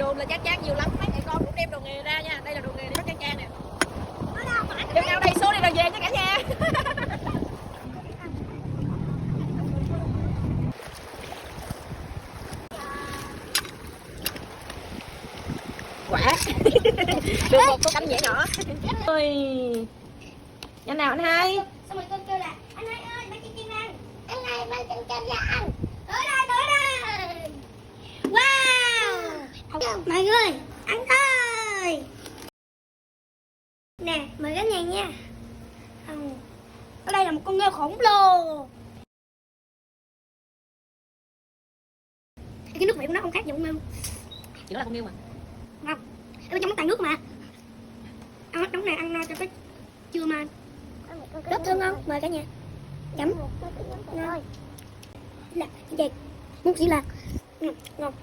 đồ là Trang Trang nhiều lắm, mấy mẹ con cũng đem đồ nghề ra nha. Đây là đồ nghề đi bắt Trang Trang nè. Chừng nào đầy số đi rồi về cho cả nhà. Quả được một tô canh nhẹ nhỏ. Ôi nhanh nào anh hai. Xong rồi con kêu là anh hai ơi mang Trang Trang ăn, anh hai mang Trang Trang ra ăn. Tới đây wow mọi người ăn thôi nè, mời cả nhà nha. Ở đây là một con nghêu khổng lồ. Cái nước vị của nó không khác gì con nghêu, Chỉ là con nghêu mà không ở trong tay nước mà ăn hết đống này ăn no cho tới chưa mà rất thương ngon. Mời cả nhà chấm ngon là gì muốn chỉ là ngon.